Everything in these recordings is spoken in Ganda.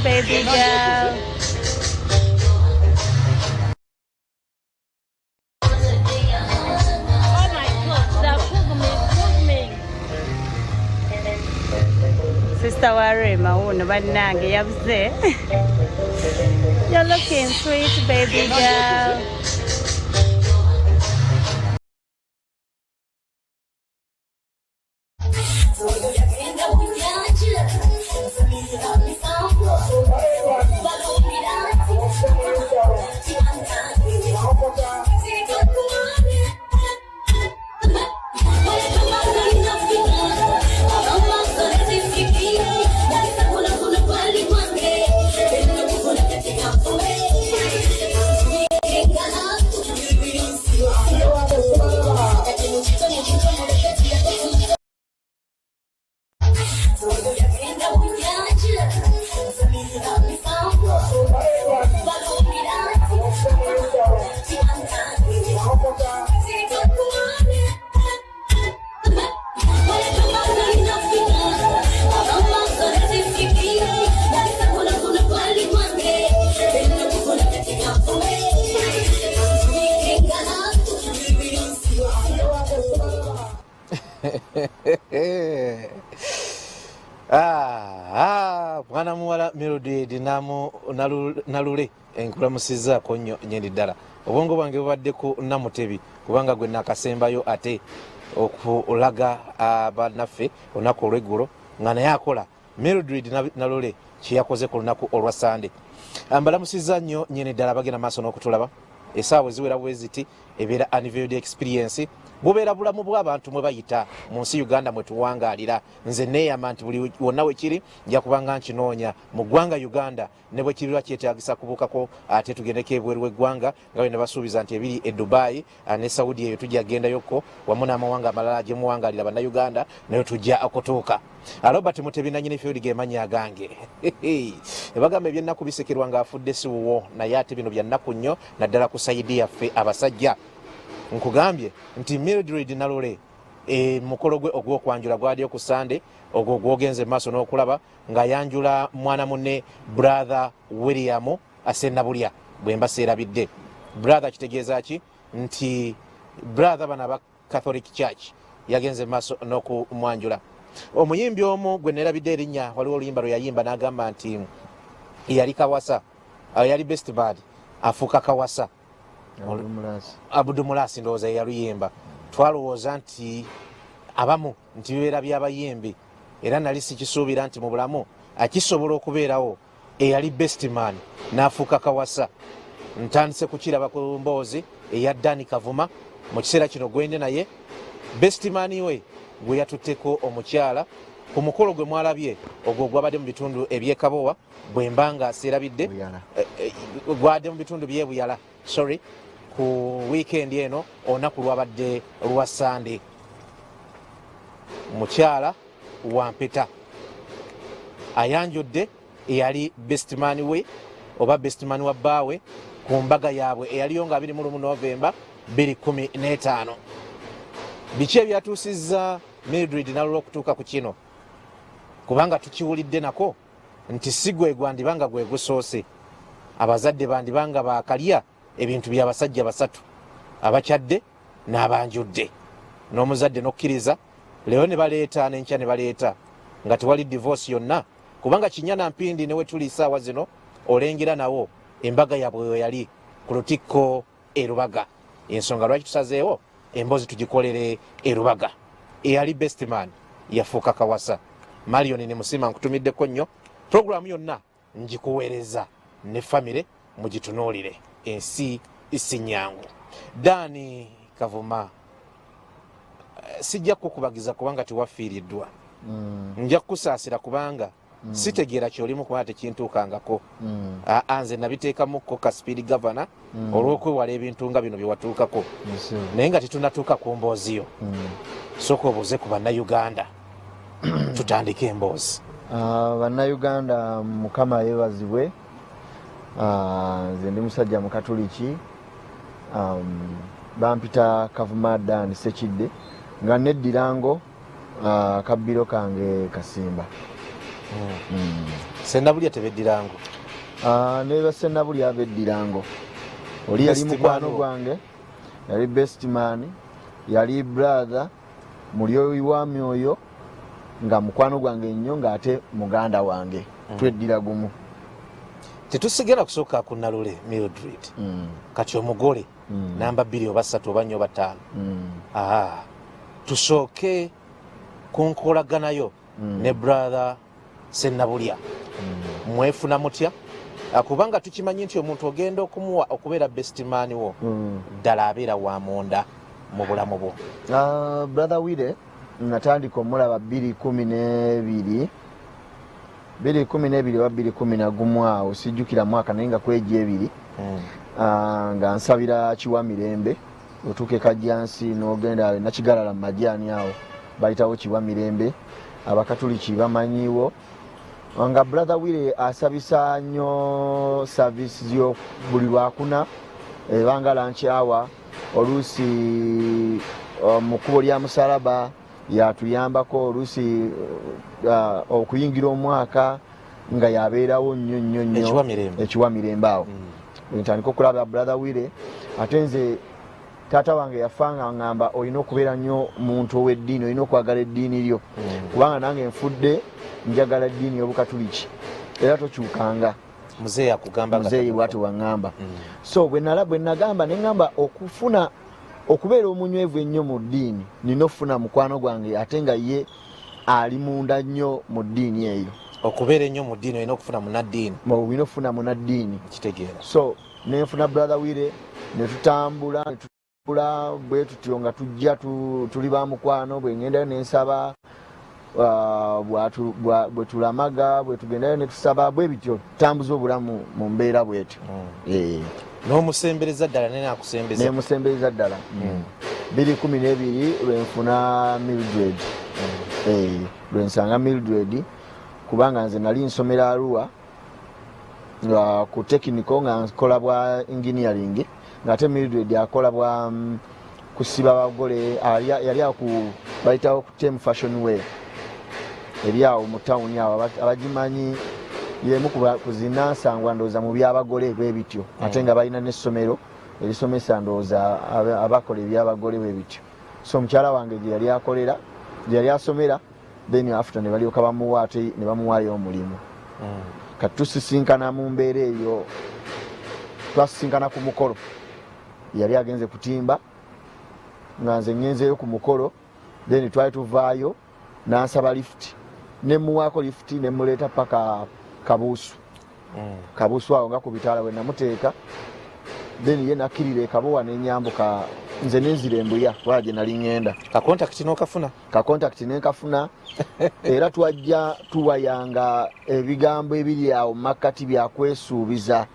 baby girl. Oh my God, they're moving. Sister Warema, uno banange yabuze. You're looking sweet, baby girl. Mwana muwala Melody dinamu nalule enkulamusiza konyo nyendi ddala obwongo bwange bubaddeko namutebi kubanga gwe nakasembayo ate okulaga abanaffe olunaku olweggulo nga naye akola Melody nalule kyeyakoze ku lunaku olwa Sande. Mbalamusiza nnyo nyendi ddala bagenda maaso n'okutulaba esaawa ziwera bweziti ebeera Unveiled Experience bubeera bulamu bw'abantu mwe bayita mu nsi Uganda mwe tuwangalira. Nze neeyama nti buli wonna we kiri nja kubanga nkinoonya mu ggwanga Uganda ne bwe kirira kyetaagisa kubuukako ate tugendeko ebweru w'eggwanga nga bwe ne basuubiza nti ebiri e Dubai ne Saudi eyo tujja kugendayokko wamu n'amawanga amalala gye muwangalira bannayuganda nayo tujja okutuuka. Robert Mutebi nannyini field ge mannya agange ebagamba ebyennaku bisekerwa ng'afudde si wuwo naye ate bino bya nnaku nnyo naddala ku sayidi yaffe abasajja. Nkugambye nti Mildred nalole mukolo gwe ogw'okwanjula gwali ku Sande ogwo gwogenze maaso n'okulaba nga yanjula mwana munne brother William Asenabulya bwe mbaseerabidde. Brother kitegeeza ki nti brother bana ba Catholic Church yagenze maaso n'okumwanjula. Omuyimbi omu gwe neerabidde erinnya waliwo oluyimba lwe yayimba n'agamba nti yali Kawasa yali best bad afuuka Kawasa Abudumulasi ndowooza yaluyimba. Twalowooza nti abamu nti bibeera by'abayimbi era nali sikisuubira nti mu bulamu akisobola okubeerawo eyali best man n'afuuka Kawasa. Ntandise kukiraba ku mboozi eya Dani Kavuma mu kiseera kino gwende naye best man we gwe yatutteko omukyala ku mukolo gwe mwalabye ogwo gwabadde mu bitundu eby'Ekabowa bwe mbanga seerabidde gwadde mu bitundu by'Ebuyala ku weekend eno olunaku lwabadde lwa Sande. Mukyala wa mpeta ayanjudde eyali best man we oba best man wa bbaawe ku mbaga yaabwe eyaliyo nga 21 Novemba 2015. Biki ebyatuusizza Mildred nalula okutuuka ku kino kubanga tukiwulidde nako nti si gwe gwandibanga gwe gusoose abazadde bandibanga baakalya ebintu by'abasajja basatu abakyadde n'abanjudde n'omuzadde n'okkiriza leero ne baleeta n'enkya ne baleeta nga tewali divorce yonna kubanga Kinyana Mpindi ne we tuli essaawa zino olengera nawo embaga yaabwe we yali ku Lutikko e Lubaga. Ensonga lwaki tusazeewo emboozi tugikolere e Lubaga. Eyali best man yafuuka Kawasa. Marion ne Musima nkutumiddeko nnyo programu yonna njikuweereza ne famire mugitunuulire. Ensi isinyangu. Dani Kavuma sijja kukubagiza kubanga tiwafiiriddwa. Nja kusaasira kubanga sitegeera kyolimu kubanga tekintuukangako. Nze nabiteekamukko ka speed governor olw'okwewala ebintu nga bino bye watuukako naye nga tetunnatuuka ku mboozi yo. Sooka obuuze ku bannayuganda tutandike emboozi. Bannayuganda Mukama yeebazibwe. Nze ndi musajja Mukatoliki bampita Kavuma Dani Sekidde nga neddirango kabbiro kange Kasimba. Sennabulya tebeddirango. Ne Sennabulya abeddirango. Oli yali mukwano gwange, yali best man, yali brother, mulyoyi wa myoyo, nga mukwano gwange nnyo ng'ate muganda wange. Tweddira gumu. Tetusigera kusooka ku Nalule Mildred. Kati omugole namba 2 oba 3 oba 4 oba 5. Tusooke kunkolaganayo ne brother Sennabulya. Mwefuna mutya? Kubanga tukimanyi nti omuntu ogenda okumuwa okubeera best man wo ddala abeera wa munda mu bulamu bwo. Brother Wire natandika omulaba 2012 oba 2011 awo sijjukira mwaka naye nga kweji ebiri nga nsabira kiwa mirembe otuuke Kajjansi n'ogenda Nakigalala mu Majaani awo bayitawo kiwa mirembe abakatuliki bamanyiwo nga brother Wire asabisa nnyo service yo buli lwakuna ebanga lunch hour oluusi mu kkubo lya musalaba yatuyambako oluusi okuyingira omwaka nga yabeerawo nnyo ekiwa mirembe awo ntandika okulaba brother Wire ate nze taata wange yafanga ngamba olina okubeera nnyo muntu ow'eddiini olina okwagala eddiini lyo kubanga nange nfudde njagala eddiini y'Obukatuliki era tokyukanga muzeeyi bw'ati waŋŋamba so bwe nagamba ne ŋŋamba okubeera omunywevu ennyo mu ddiini nina okufuna mukwano gwange ate nga ye ali munda nnyo mu ddiini eyo. Okubeera ennyo mu ddiini olina okufuna munaddiini. Olina okufuna munaddiini. Kitegeera. So ne nfuna brother Wire ne tutambula bwe tutyo nga tujja tuli ba mukwano bwe ngendayo ne nsaba bwe tulamaga bwe tugendayo ne tusaba bwe bityo tutambuza obulamu mu mbeera bwetyo. N'omusembereza ddala ne nakusembeza. Ne musembereza ddala. 2012 lwe nfuna Mildred. Lwe nsanga Mildred kubanga nze nali nsomera Arua ku technical nga nkola bwa engineering ng'ate Mildred akola bwa kusiba abagole yali awo bayitawo ku Tem Fashion Wear eri awo mu town awo abagimanyi yemu kuzina nsangwa ndowooza mu byabagole bwe bityo ate nga balina n'essomero erisomesa ndowooza abakola ebyabagole bwe bityo so mukyala wange gye yali akolera gye yali asomera then after ne balyoka bamuwa ate ne bamuwaayo omulimu kati tusisinkana mu mbeera eyo twasisinkana ku mukolo yali agenze kutimba nga nze ngenzeyo ku mukolo then twali tuvaayo n'ansaba lift ne muwaako lift ne muleeta paka Kabuusu Kabuusu awo nga ku bitaala bwe namuteeka then ye nakkirira ekabowa n'enyambuka nze nenzira embuya wala gye nali ŋŋenda kakontakiti nenkafuna era twajja tuwayanga ebigambo ebiri awo makkati byakwesuubiza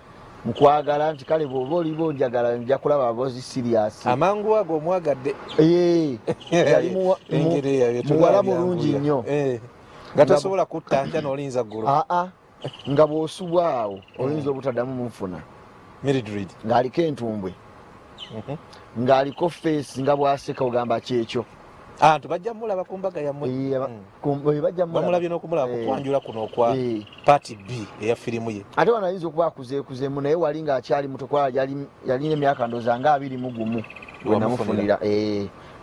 mukwagala nti kale bw'oba oliba onjagala nja kulaba abozi siriasi amangu ago omwagadde yali muwala mulungi nnyo nga tosobola kutta nkya n'olinza ggulu nga bw'osubwa awo oyinza obutaddamu munfuna Mildred ng'aliko entumbwe ng'aliko face nga bw'aseka ogamba kyekyo abantu bajja mulaba ku mbaga yammwe bamulabye n'okumulaba ku kwanjula kuno okwa party B eya firimu ye ate wanayinza okuba akuzeekuzeemu naye wali ng'akyali muto kwa yalina emyaka ndowooza nga 21 we namufunira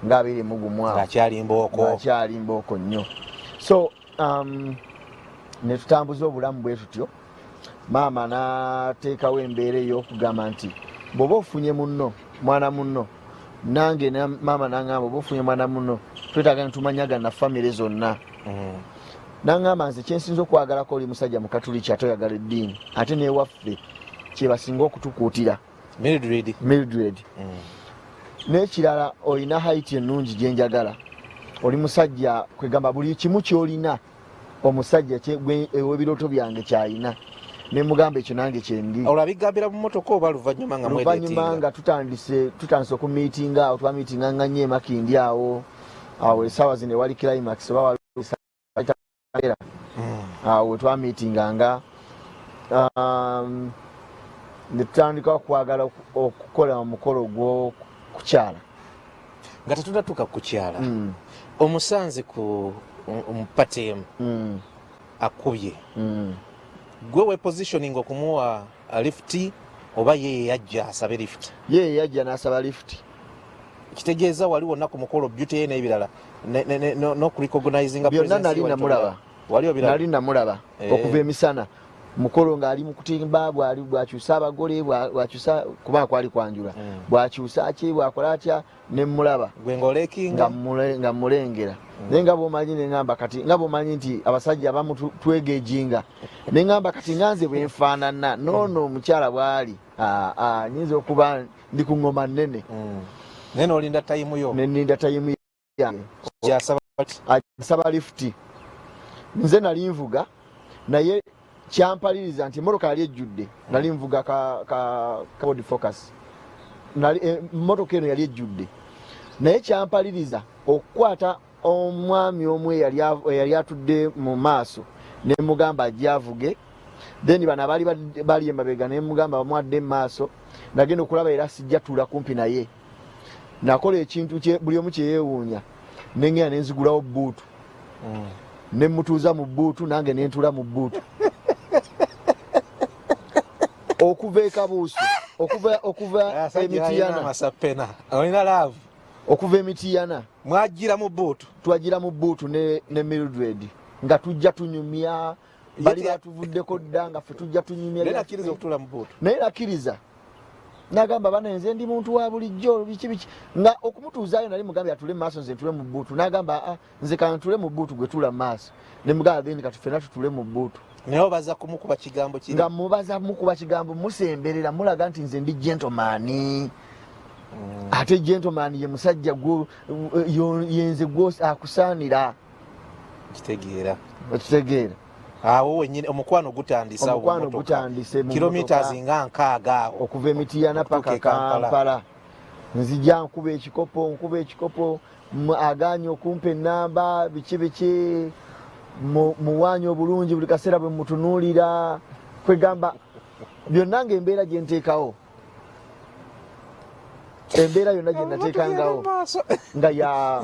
nga 21 awo ng'akyali mbooko nnyo so ne tutambuza obulamu bwe tutyo maama n'ateekawo embeera ey'okugamba nti bw'oba ofunye munno mwana munno nange maama n'angamba oba ofunye mwana munno twetaaga netumanyagana famire zonna n'angamba nze kyensinza okwagalako oli musajja mukatuliki ate oyagala eddiini ate newaffe kyebasinga okutukuutira Mildred n'ekirala olina haiti ennungi gyenjagala oli musajja kwegamba buli kimu kyolina omusajja ew'ebirooto byange kyalina nemugamba ekyo nange kyendi olabigambira mu motoka oba luvannyuma nga tutandise okumiitinga awo twamiitinga nga nnyo emakindi awo essaawa zino ewali climax oba awo twamiitinganga ne tutandika okwagala okukola omukolo gw'okukyala nga tetunatuuka kukyala omusanze ku mupatemu akubye gwe we positioning okumuwa lift oba ye yajja asabe lift? Ye yajja n'asaba lift. Kitegeeza waliwo nako mukolo beauty n'ebirala no recognizing byonna nali namulaba. Nali namulaba okuva emisana mukolo ng'ali mu kutimba bwakyusa abagole bwakyusa kuba kwali kwanjula bwakyusa ki bwakola atya ne mulaba gwe ng'olekinga nga mulengera naye nga bw'omanyi ne ngamba kati nga bw'omanyi nti abasajja abamu twegejinga ne ngamba kati nganze bwe nfaanana noono omukyala bw'ali nyinza okuba ndi ku ngoma nnene naye n'olinda tayimu yo ne nninda tayimu yange asaba lifuti nze nali nvuga naye kyampaliriza nti emmotoka yali ejjudde nali nvuga ka body focus emmotoka eno yali ejjudde naye kyampaliriza okukwata omwami omu eyali atudde mu maaso ne mugamba ajyavuge then bano abaali bali emabega ne mugamba bamwadde mu maaso nagenda okulaba era sijja tuula kumpi naye nakola ekintu buli omu kyeyeewuunya nengenda nenzigulawo buutu ne mutuuza mu buutu nange nentuula mu buutu okuva ekabuusu okuva emitiyana olina laavu okuva emitiyana mwagira mu buutu twagira mu buutu ne Mildred nga tujja tunyumya bali batuvuddeko dda nga ffe tujja tunyumya nakkiriza okutuula mu buutu naye nakkiriza nagamba bana nze ndi muntu wa bulijjo biki nga okumutuuzaayo nali mugambye atule mu maaso nze ntule mu buutu nagamba nze kantule mu buutu gwe tula mu maaso ne mugamba then kati ffena tutule mu buutu naye obaza kumukuba kigambo kiri nga mubaza mukuba kigambo musemberera mulaga nti nze ndi gentleman ate gentleman ye musajja yenze gwo akusaanira kitegeera awo wenyini omukwano gutandise kilometers nga 6 okuva emitiyana paka Kampala nzija nkuba ekikopo aganye okumpa enamba biki muwanyi obulungi buli kaseera bwe mutunuulira kwegamba byonna nga embeera gye nteekawo embeera yonna gye nateekangawo nga ya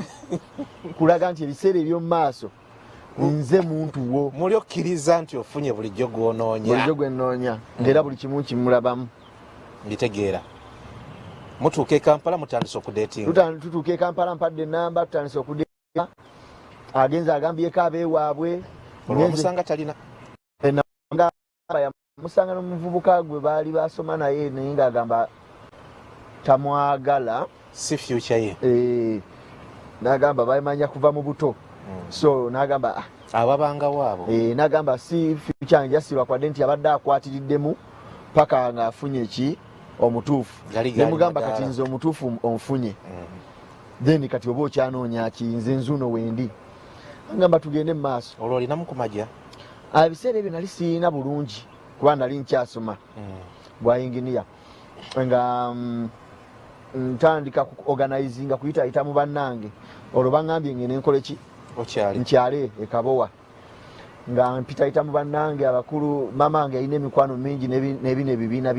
kulaga nti ebiseera eby'omu maaso nze muntu wo muli okkiriza nti ofunye bulijjo gwenoonya ng'era buli kimu kimulabamu mbitegeera mutuuka e Kampala mutandise okudeetinga tutuuka e Kampala mpadde enamba tutandise okudeetinga agenza agambyeko abeewaabwe olwamusanga talina musanga n'omuvubuka gwe baali basoma naye naye ng'agamba tamwagala si future ye n'agamba bamanya kuva mu buto so n'agamba ababangawo abo n'agamba si future njasirwa kwadde nti abadde akwatiriddemu paka ng'afunye ki omutuufu nemugamba kati nze omutuufu onfunye then kati oba okyanoonya ki nze nzuuno wendi ngamba tugende mu maaso olwo olinamu kumaja ebiseera ebyo nali siina bulungi kuba nali nkyasoma bwa inginiya nga ntandika organizinga kuyitaayita mu bannange olwo baŋŋambye ngene nkole ki nkyale ekabowa nga mpitaayita mu bannange abakulu mama wange alina emikwano mingi nebino ebibiina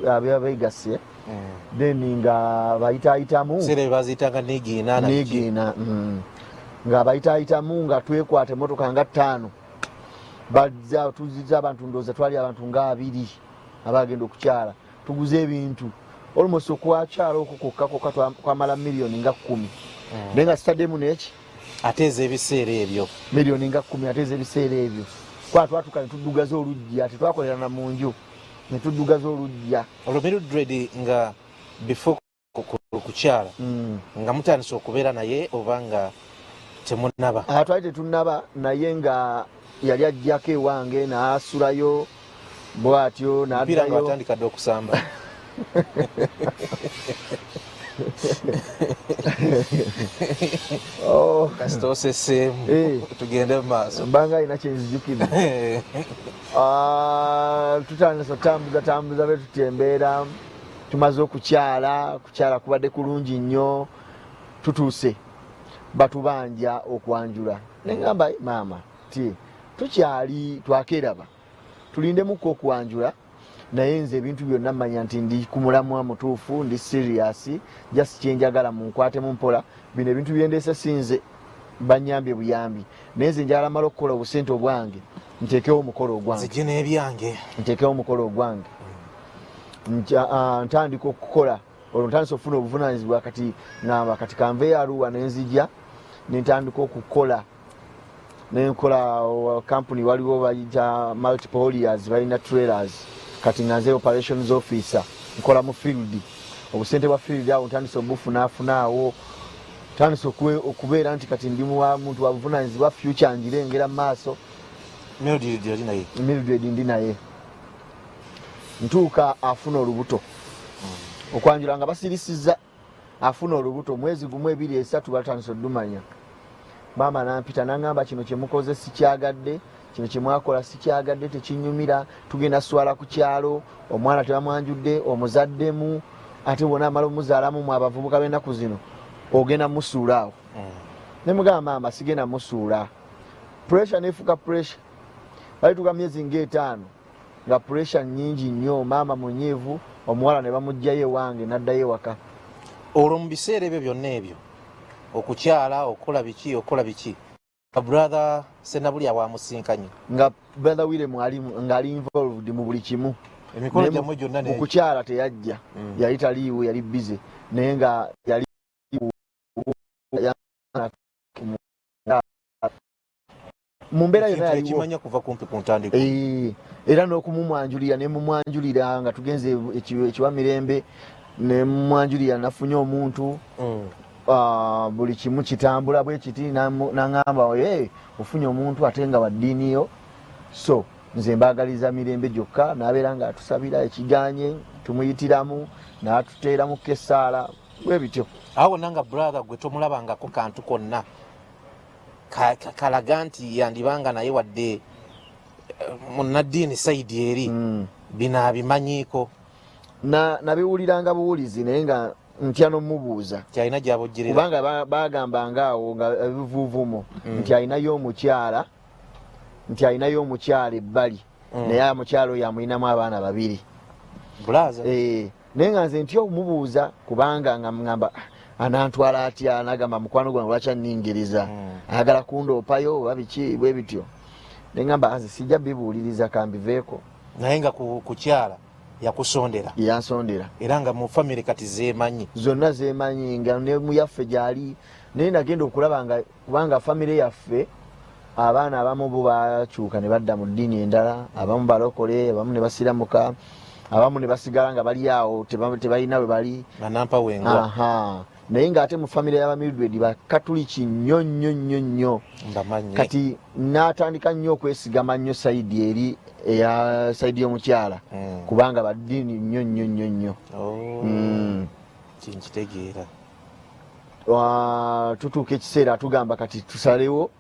byabeegasse then nga bayitaayitamu nigiina nga bayitaayitamu nga twekwata emotoka nga 5 bajja tuziza abantu ndooza twali abantu nga 2 abagenda okukyala tuguze ebintu almost okwakyala okwo kokka kwamala miliyoni nga 10 naye nga sitaddemu neki ateeza ebiseera ebyo miliyoni nga 10 ateeza ebiseera ebyo twatuka ne tuddugaza olujja tetwakolerana mu nju ne tuddugaza olujja olwo Mildred nga before kukyala nga mutandise okubeera naye oba nga temunaba twali tetunaba naye nga yali ajjako ewange n'asulayo bw'atyo n'addayo atandikadde okusamba kasita oseseemu tugende mu maaso mbanga alina kyenzijukira tutandise otambuza be tutembeera tumaze okukyala kubadde kulungi nnyo tutuuse batubanja okwanjula nengamba maama ti tukyali twakeraba tulindemuko okwanjula naye nze ebintu byonna mmanya nti ndi ku mulamwa mutuufu ndi serious just kyenjagala munkwatemu mpola bino ebintu byendeese sinze banyambye buyambi naye nze njagala mala okukola obusente obwange ntekewo omukolo ogwange nzije n'ebyange ntekewo omukolo ogwange ntandika okukola olwo ntandisa okufuna obuvunaanyizibwa kati ngamba kati kanve Arua nenzija nentandika okukola nenkola company waliwo bayita multiple hauliers balina trailers kati nga nze operations officer nkola mu field obusente bwa field awo ntandisa obufunaafunaawo ntandisa okubeera nti kati ndi muntu wabuvunaanyizibwa future njirengera mu maaso Mildred ndi naye ntuuka afuna olubuto okwanjula nga basirisiza afuna olubuto mwezi gumu 2-3 batandisa oddumanya maama nampita nangamba kino kyemukoze sikyagadde kino kyemwakola sikyagadde tekinyumira tugenda swala ku kyalo omwana tebamwanjudde omuzaddemu ate wona amala omuzaalamu mu abavubuka b'ennaku zino ogenda musuula awo nemugamba maama sigenda musuula pressure nefuka pressure balituka myezi nga 5 nga pressure nyingi nnyo maama munyeevu omuwala ne bamugjayo ewange n'addayo ewaka olwo mu biseera ebyo byonna ebyo okukyala okola biki brother Senabuli awamusinkanye nga brother Willem ng'ali involved mu buli kimu emikolo gyamwe gyonna okukyala teyajja yali taliiwo yali busy naye nga yali mu mbeera yonna yaliwo kuva kumpi ku ntandikwa era n'okumumwanjulira ne mumwanjulira nga tugenze ekiwa mirembe ne mumwanjulira nafunye omuntu buli kimu kitambula bwe kiti nangamba ofunye omuntu ate nga wa ddiini yo so nze mbaagaliza mirembe gyokka n'abeera nga atusabira ekiganye tumuyitiramu n'atuteeramu kessaala bwe bityo awo nanga brother gwe tomulabangako kantu konna kalaga nti yandibanga naye wadde munnaddiini saidi eri bino abimanyiiko nabiwuliranga buwulizi naye nga ntya n'omubuuza kyalina gyabojjerera kubanga bagambanga awo nga ebivuuvumo nti alinayo omukyala ebbali naye omukyala oyo amulinamu abaana 2 bulaza naye nga nze ntya omubuuza kubanga nga mugamba anantwala atya nagamba mukwano gwange lwaki anningereza ayagala kundoopayo oba biki bwe bityo nengamba nze sijja bibuuliriza kambiveeko naye nga kukyala yakusondera yansondera era nga mu family kati zeemanyi zonna zeemanyi nga ne muyaffe gyali naye nagenda okulaba nga kubanga family yaffe abaana abamu bo bakyuka ne badda mu ddiini endala abamu balokole abamu ne basiramuka abamu ne basigala nga bali awo tebalina bwe bali banampa wengwa naye ng'ate mu famire y'abamildred bakatuliki nnyo nnyo nnyo nnyo kati n'atandika nnyo okwesigama nnyo sayidi eri eya sayidi y'omukyala kubanga baddiini nnyo nnyo nnyo nnyo kinkitegeera tutuuka ekiseera atugamba kati tusalewo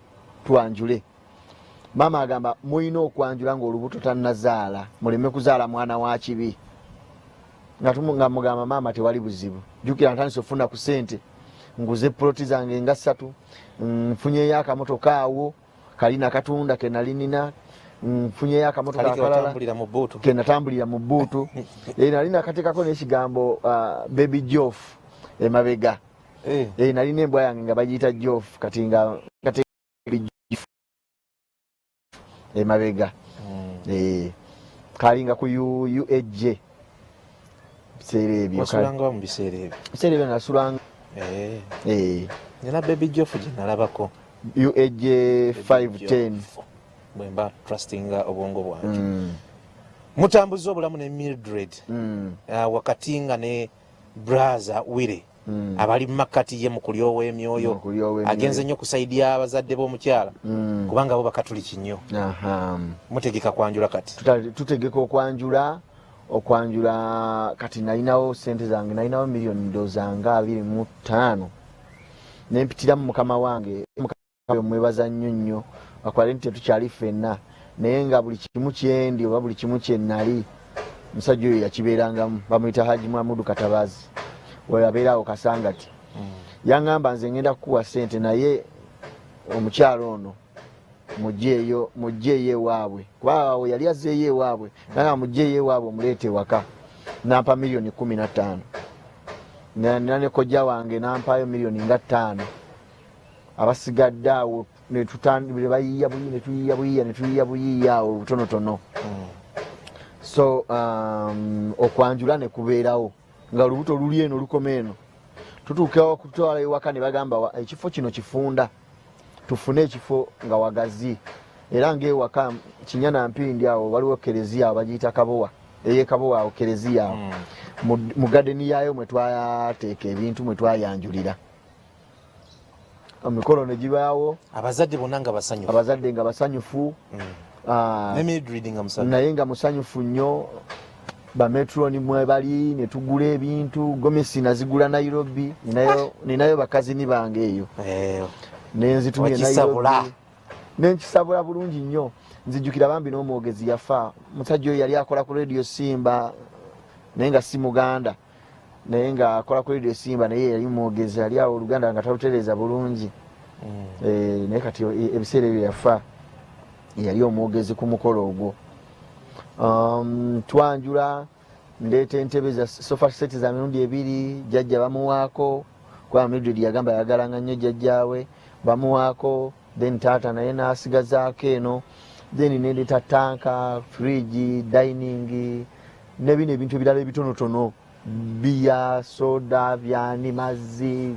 twanjule maama agamba mulina okwanjula ng'olubuto tannazaala muleme kuzaala mwana wa kibi nga mugamba maama tewali buzibu jjukira ntandise ofuna ku ssente nguze ploti zange nga 3 nfunyeyo akamotoka awo kalina katunda kenali nina nfunyeyo akamotoka akalala kenatambulira mu bbuutu nali nakateekako n'ekigambo baby jof emabega nalina embwa yange nga bagiyita jof kati nga emabega kalinga ku UAJ biseera ebyo nasulanga nina baby jof gye nalabako UAJ 510 bwemba trustinga obwongo bwange mutambuza obulamu ne Mildred wakati nga ne brother Wire abali mumakati ye mukulya ow'emyoyo agenze nnyo kusaidia abazadde b'omukyala kubanga bo bakatuliki nnyo mutegeka kwanjula kati tutegeka okwanjula kati nalinawo sente zange nalinawo miliyoni zange 25 nempitiramu mukama wange mwebaza nnyo nnyo akwale nti tetukyali ffenna naye nga buli kimu kyendi oba buli kimu kyennali musajja oyo yakibeerangamu bamuyita Haji Muhammadu Katabazi weyabeerawo Kasangati yaŋŋamba nze ngenda kukuwa ssente naye omukyalo ono mujjeeyo ewaabwe kuba we yali azzeeyo ewaabwe naye mujjeeyo ewaabwe omuleete ewaka nampa miliyoni 15 nina ne kojja wange nampayo miliyoni nga 5 abasigadde awo netutandibire bayiya buyiya obutonotono. So okwanjula ne kubeerawo nga olubuto luli eno lukoma eno tutuukawo kutwala ewaka ne bagamba ekifo kino kifunda tufune ekifo nga wagazi era ng'ewaka Kinyana Mpindi awo waliwo kereziya awo bagiyita Kabowa ey'Ekabowa awo kereziya awo mu gadeni yaayo mwe twateeka ebintu mwe twayanjulira emikolo ne gibaawo abazadde bonna nga basanyufu naye nga musanyufu nnyo bametroni mwe bali ne tugula ebintu gomesi nazigula Nairobi ninayo bakazini bange eyo nenzitumye Nairobi nenkisabula bulungi nnyo nzijukira bambi n'omwogezi yafa musajja oyo yali akola ku Radio Simba naye nga si Muganda naye nga akola ku Radio Simba naye yali mwogezi yali awo Oluganda nga talutereeza bulungi naye kati ebiseera ebyo yafa yali omwogezi ku mukolo ogwo. Twanjula ndeeta entebe za sofa set za mirundi 2 jjajja bamuwaako kwa Mildred yagamba yagalanga nnyo jjajjaawe bamuwaako then taata naye n'asigazaako eno then nendeeta tanka fridge dining ne bino ebintu ebirala ebitonotono biya soda byani mazzi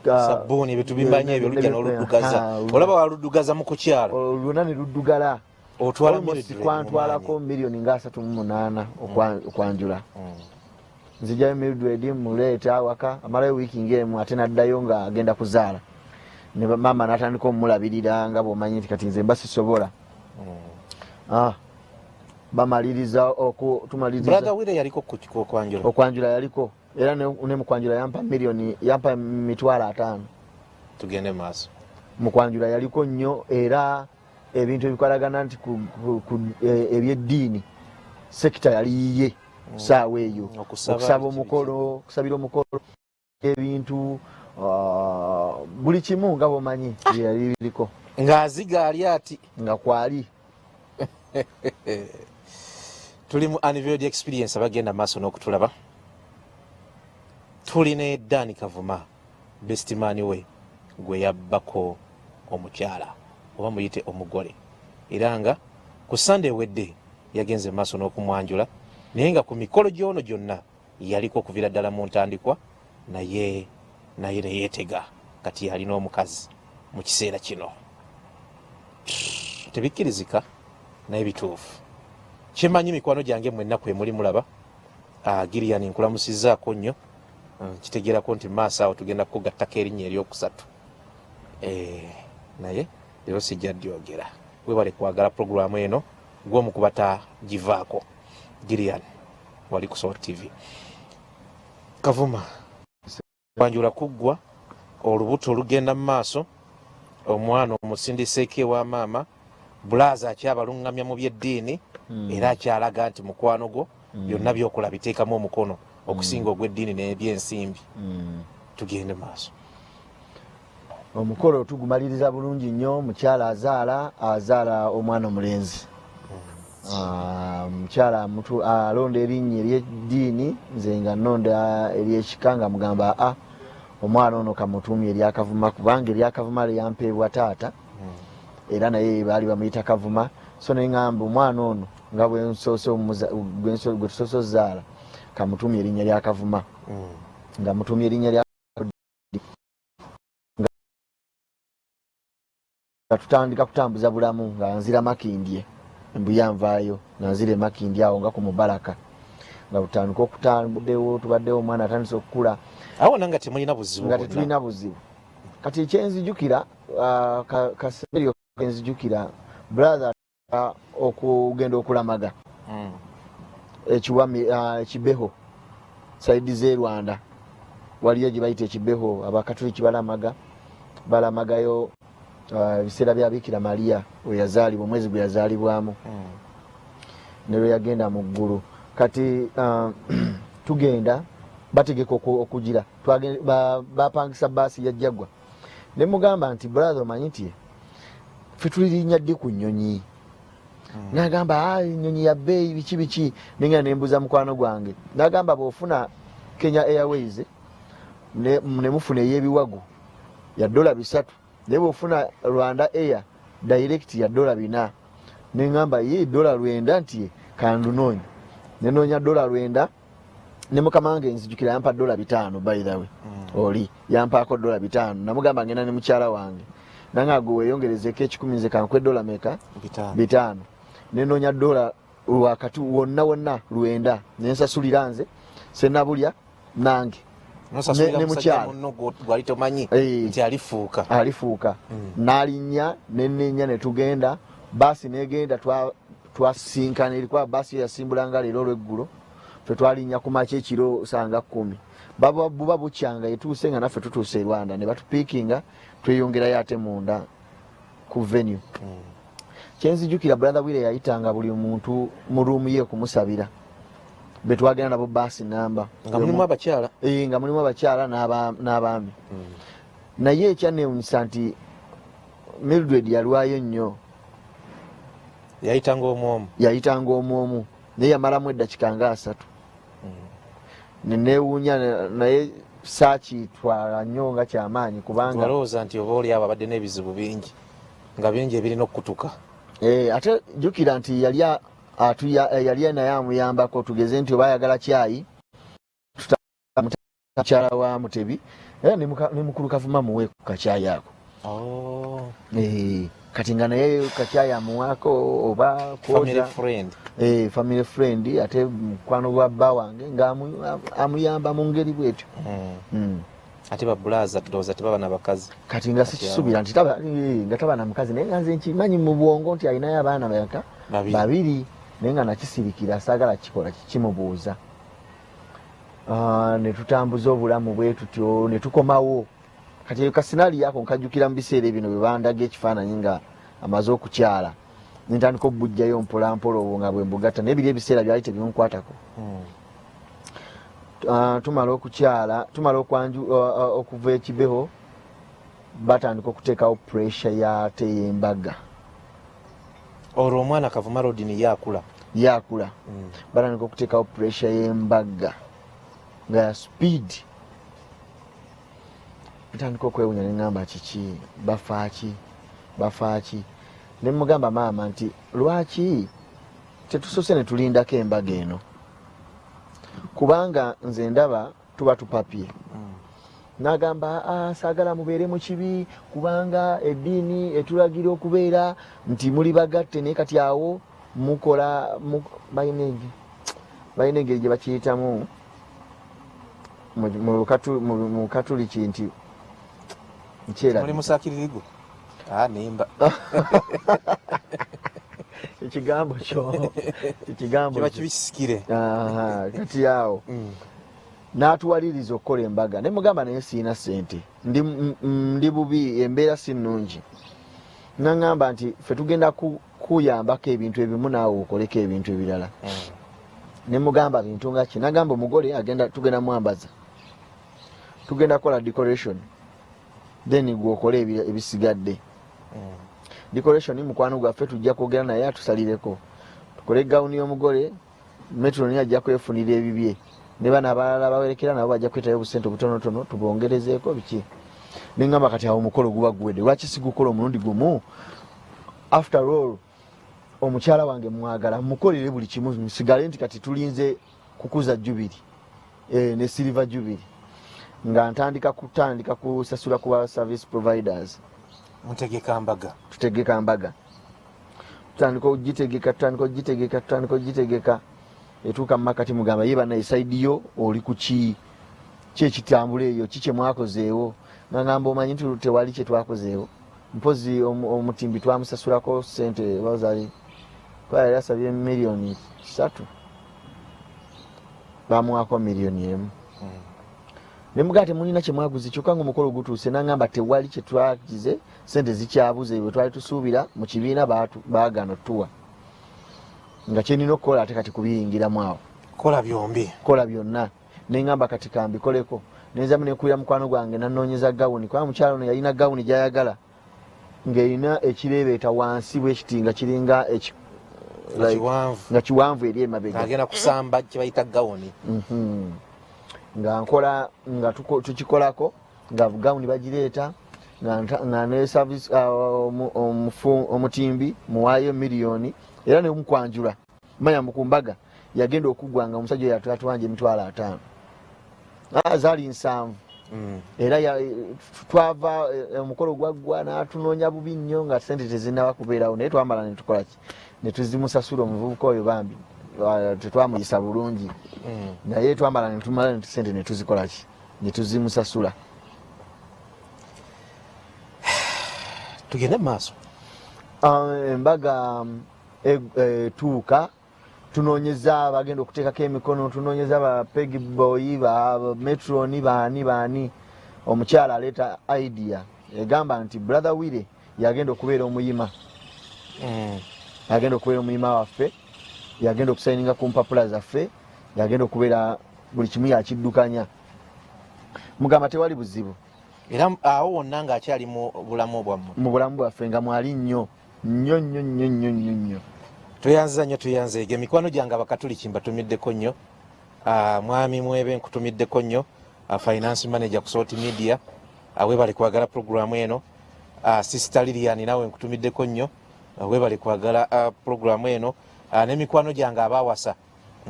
sabuni ebintu bimanye ebyo lujja n'oluddugaza olaba waluddugaza mu kukyalo olwona ne luddugala otwala kwantwalako miliyoni nga 38 okwanjula nzijayo Mildred muleeta waka amalayo wiiki ng'emu ate n'addayo nga agenda kuzaala ne mama n'atandika omulabirira nga bw'omanyi nti kati nze mba sisobola bamaliriza tumaliriza brother wile yaliko okwanjula yaliko era ne mukwanjula yampa mitwalo 5 tugende maaso mukwanjula yaliko nnyo era ebintu ebikolagana nti ebyeddiini sekita yali yiye saawa eyo okusaba omukolo okusabira omukolo ebintu buli kimu nga bw'omanyi yali biriko ng'aziga ali ati nga kwali tuli mu Unveiled Experience abagenda maaso n'okutulaba tuli ne Dani Kavuma best man we gweyabbyeko omukyala oba muyite omugole era nga ku Sunday wedde yagenze maaso n'okumwanjula naye nga ku mikolo gyono gyonna yaliko okuvira ddala mu ntandikwa naye neyeetega kati yalina omukazi mu kiseera kino tebikkirizika naye bituufu kimanyi mikwano gyange mwenna kwe muli mulaba Gillian nkulamusizaako nnyo kitegeerako nti maaso awo tugenda kugattako erinnya eryokusatu naye leero sijja dyogera webale kwagala puroguramu eno gw'omukubata givaako Gillian wali ku Soul TV. Kavuma kwanjula kuggwa olubuto olugenda mu maaso omwana omusindiseeko ewa maama bulaza akyabalungamya mu byeddiini era akyalaga nti mukwano gwo byonna byokola biteekamu omukono okusinga ogw'eddiini n'ebyensimbi tugende maaso omukolo tugumaliriza bulungi nnyo mukyala azaala omwana omulenzi mukyala alonda erinnya ery'eddiini nze nga nnonda ery'ekika nga mugamba omwana ono kamutuumye eryakavuma kubanga eryakavuma lyampeebwa taata era naye baali bamuyita Kavuma so neŋŋamba omwana ono nga gwe tusoose ozaala kamutuumye erinnya lya Kavuma nga mutuumye erinnya lya nga tutandika kutambuza bulamu nga nzira Makindye embuya nvaayo nga nzira Makindye awo nga ku Mubaraka nga tutandika okutambudewo tubaddewo omwana atandise okukula awo nanga temulina buzibu nga tetulina buzibu kati kyenzijukira kaseeryo kenzijukira brother okugenda okulamaga ekibeho saidi z'e Rwanda waliyo gye bayita ekibeho abakatoliki balamagayo ebiseera bya Bikira Maria we yazaalibwa omwezi gwe yazaalibwamu ne lwe yagenda mu ggulu kati tugenda bategeka okugira bapangisa baasi ya Jagwa ne mugamba nti brother omanyi nti ffe tulirinnya ddi ku nnyonyi nagamba ennyonyi ya bbeeyi biki nenga nembuza mukwano gwange nagamba bw'ofuna Kenya Airways ne mufuna ey'ebiwagu ya $3 naye bw'ofuna Rwanda Air direct ya $4 ne ngamba ye $9 nti kandunoonya ne noonya $9 ne mukama wange nzijukira yampa $5 by the way oli yampaako $5 namugamba ngenda ne mukyala wange nanga gwe weeyongerezeko 10 nze kankwe $5 meka 5 ne noonya $9 wakati wonna 9 ne nsasulira nze senabulya nange ne mukyala gwali tomanyi nti alifuuka n'alinnya nennenya ne tugenda basi negenda twasinkana ilikuwa basi yasimbulanga leero lweggulo fe twalinnya ku makya ekiro sanga 10 buba bukyanga etuuse nga naffe tutuuse Rwanda ne batupiikinga tweyongerayo ate munda ku venue kyenzijukira brother Wile yayitanga buli muntu mu room ye okumusabira betwagenda nabo basi namba nga mulimu abakyala nga mulimu abakyala n'abaami naye ekyanewunyisa nti Mildred yalwayo nnyo yayitanga omwomu naye yamalamu eddakiika nga 3 nenewuunya naye saakitwala nnyo nga kyamaanyi kubanga walowooza nti oba oli abo abadde n'ebizibu bingi nga bingi ebirina okutuka ate jjukira nti yali naye amuyambako tugeze nti oba ayagala kyayi mukyala wa Mutebi ne mukulu Kavuma muwe ku kakyayi ako kati nga naye kakyayi amuwaako oba family friend ate mukwano gwa bba wange nga amuyamba mu ngeri bwetyo ate babulaza tulowooza tebaba n'abakazi kati nga sikisuubira nti nga taba na mukazi naye nga nze nkimanyi mu bwongo nti alinayo abaana baka 2 naye nga nakisirikira saagala kikola kimubuuza ne tutambuza obulamu bwe tutyo ne tukomawo kati kasinali yako nkajjukira mu biseera bino bwe bandaga ekifaananyi nga amaze okukyala nintandika okubujjayo mpolampola obwo nga bwe mbugatta naye biri ebiseera byali tebinkwatako tumala okukyala tumala okuva ekibeho batandika okuteekawo pressure yate y'embaga olwo omwana Kavuma Rodini yakula batandika okuteekawo pressure y'embaga nga ya speed ntandika okwewunya neŋŋamba kiki bafaaki ne mugamba maama nti lwaki tetusose ne tulindako embaga eno kubanga nze ndaba tuba tupapye n'agamba saagala mubeere mu kibi kubanga eddiini etulagira okubeera nti muli bagatte naye kati awo mukola balina engeri gye bakiyitamu mu katuliki nti muli musakiririgo nimba ekigambo kyo kiba kibisikire kati awo n'atuwaliriza okukola embaga ne mugamba naye siina ssente ndi bubi embeera si nnungi naŋŋamba nti ffe tugenda kuyambako ebintu ebimu naawe okoleko ebintu ebirala ne mugamba bintu nga ki nagamba omugole tugenda mwambaza tugenda kukola decoration then gwe okole ebisigadde decoration mukwano gwaffe tujja kwogera naye atusalireko tukole gawuni y'omugole Metro ajja kwefunira ebibye ne bana abalala bawerekera nabo bajja kwetayo obusente obutonotono tubongerezeeko biki neŋŋamba kati awo omukolo guba guwedde lwaki sigukola omulundi gumu after all omukyala wange mwagala mukolere buli kimu nsigale nti kati tulinze kukuza jubiri ne silver jubiri nga ntandika kusasula ku service providers tutegeka mbaga tutandika ogitegeka etuuka mu makati mugamba ye bana esaidiyo oli ku ki ekitambula eyo kikye mwakozeewo nangamba omanyi nti tewali kye twakozeewo mpozi omutimbi twamusasulako sente bazali twali asabye miliyoni 3 bamuwako miliyoni 1 ne mugate mulina kye mwaguze kyokka nga omukolo gutuuse nangamba tewali kye twagize sente zikyabuze bwe twali tusuubira mu kibiina baagano tuwa nga kyenina okukola ate kati kubiyingiramu awo kola byonna neŋŋamba kati kambikoleko nenzamu nekuira mukwano gwange nanoonyeza gawuni kuba mukyalo ono yalina gawuni gyayagala ng'erina ekireebeeta wansi bwekiti nga kiringa nga kiwanvu eri emabega agenda kusamba kyebayita gawuni nga nkola nga tukikolako nga gawuni bagireeta nga ne service omutimbi muwaayo miliyoni era ne mukwanjula manya mukumbaga yagenda okugwanga omusajja oyo atwanje emitwalo 5 zaali 7 era twava omukolo gwaggwa n'atunoonya bubi nnyo nga sente tezinaba kubeerawo naye twambala ne tukola ki ne tuzimusasula omuvubuka oyo bambi tetwamuyisa bulungi naye twambala ne tumala ne sente ne tuzikola ki ne tuzimusasula. Tugende maaso embaga etuuka tunoonyeza bagenda okuteekako emikono tunoonyeza ba peg boy ba metroni baani omukyala aleeta idea egamba nti brother Wire yagenda okubeera omuyima yagenda okubeera omuyima waffe yagenda okusayininga ku mpapula zaffe yagenda okubeera buli kimu yakiddukanya mugamba tewali buzibu era awo wonna ng'akyali mu bulamu bwammwe mu bulamu bwaffe nga mwali nnyo tuyanze ege mikwano gyange abakatuliki mbatumiddeko nnyo mwami mwebe nkutumiddeko nnyo finance manager ku Salt Media webale kwagala programu eno sister Lilian nawe nkutumiddeko nnyo webale kwagala programu eno n'emikwano gyange abawasa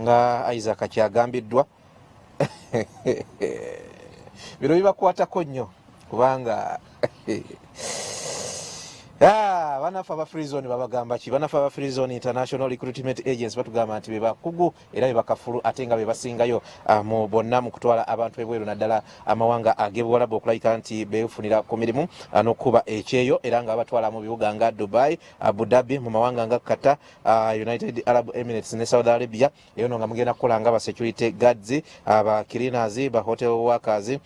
nga Isaac kyagambiddwa biro bibakwatako nnyo kubanga banafa ba free zone babagamba ki banafa ba free zone international recruitment agents batugamba nti bebakugu era bebakafulu ate nga bebasingayo mu bonna mu kutwala abantu ebweru naddala amawanga ag'ebuwalabu okulayika nti befunira ku mirimu n'okuba ekyeyo era nga batwala mu bibuga nga Dubai, Abu Dhabi, mu mawanga nga Qatar, United Arab Emirates ne Saudi Arabia. Eyo nga mugenda kukola nga ba security guards, aba cleaners, ba hotel workers,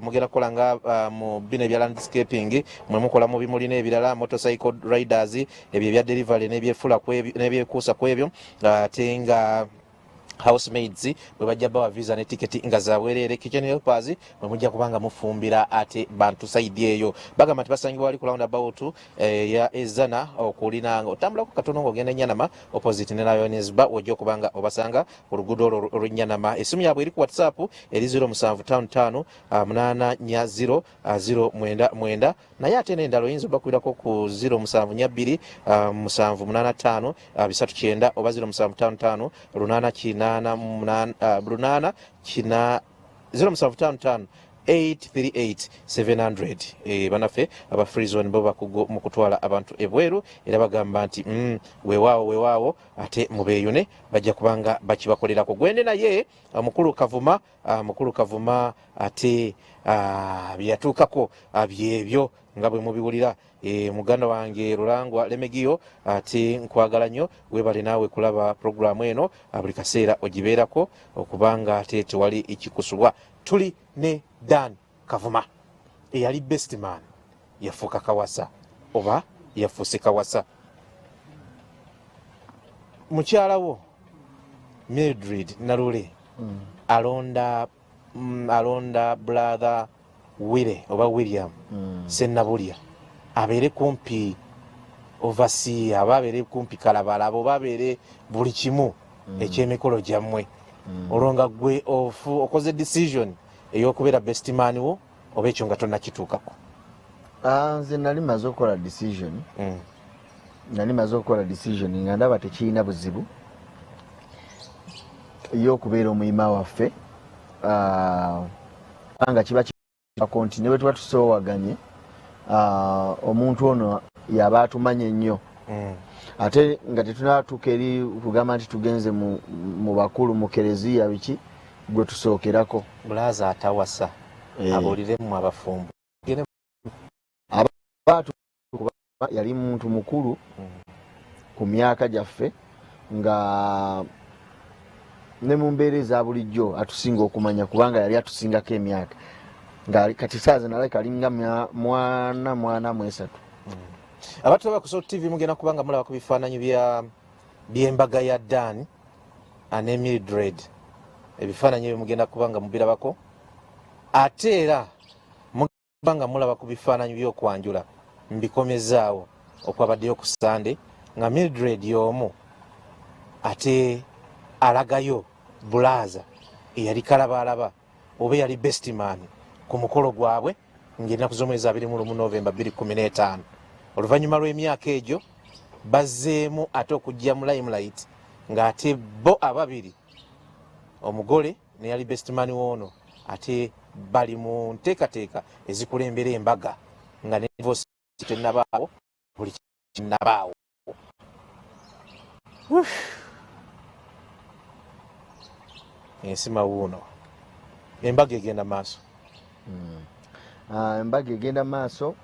mugenda kukola nga mu bine bya landscaping, mwe mukola mu bimuli n'ebirala motorcycle riders ebyo bya delivery n'ebyefula n'ebyekuusa kwebyo ate nga housemaids bwe bajja bawa visa ne ticket nga zaweerere kitchen helpers bwe mujja kubanga mufumbira ate bantu saidi eyo bagamba nti basangibwa wali ku roundabout ya Ezana okulinanga otambula ku katono ng'ogenda Nyanama opposite ne Lionesba wojja okubanga obasanga ku luguudo olw'Enyanama. Esimu yaabwe eri ku WhatsApp eri 0755 840 099 naye ate n'endala oyinza obakwirako ku 0742 785 339 oba 0755 8 838 banafe aba free zone bo bakugo mu kutwala abantu ebweru era bagamba nti weewaawo ate mubeeyune bajja kubanga bakibakolerako gwende naye mukulu Kavuma ate byatuukako byebyo nga bwe mubiwulira muganda wange Lulangwa Lemegiyo ate nkwagala nnyo webale naawe kulaba programu eno buli kaseera ogibeerako okubanga ate tewali ekikusulwa. Tuli ne Dan Kavuma eyali best man yafuuka Kawasa oba yafuuse Kawasa. Mukyala wo Mildred Nalule alonda brother Wire oba William Sennabulya abeere kumpi overseer aba abeere kumpi Kalabala abo babeere buli kimu ekyemikolo gyammwe olwonga gwe okoze decision ey'okubeera best man wo oba ekyo nga tonnakituukako. Nze nali maze okukola decision nga ndaba tekirina buzibu ey'okubeera omuyima waffe nga kiba konti ne bwe tuba tusoowaganye omuntu ono yaba atumanye nnyo ate nga tetunatuuka eri kugamba nti tugenze mu bakulu mu kereziya biki gwe tusookerako bulaza atawasa abuuliremu abafumbo yali muntu mukulu ku myaka gyaffe nga ne mu mbeera eza bulijjo atusinga okumanya kubanga yali atusingako emyaka nga kati saazi naleka alinga mwana mwesatu. Abantu baba ku Salt TV mugenda kubanga mulaba ku bifaananyi by'embaga ya Dan ne Mildred ebifaananyi ebyo mugenda kubanga mubirabako ate era mugenda kubanga mulaba ku bifaananyi by'okwanjula mbikomezaawo okwabaddeyo ku Sande nga Mildred y'omu ate alagayo bulaza eyali kalabalaba oba yali best man ku mukolo gwabwe ng'ennaku z'omwezi 21 Novemba 2015 oluvannyuma lw'emyaka egyo bazzeemu ate okujja mu limelight ng'ate bo ababiri omugole ne yali bestman woono ate bali mu nteekateeka ezikulembera embaga nga ne divorce tennabaawo buli kinnabaawo. Ensi mawuuno embaga egenda maaso. Embaga egenda maaso.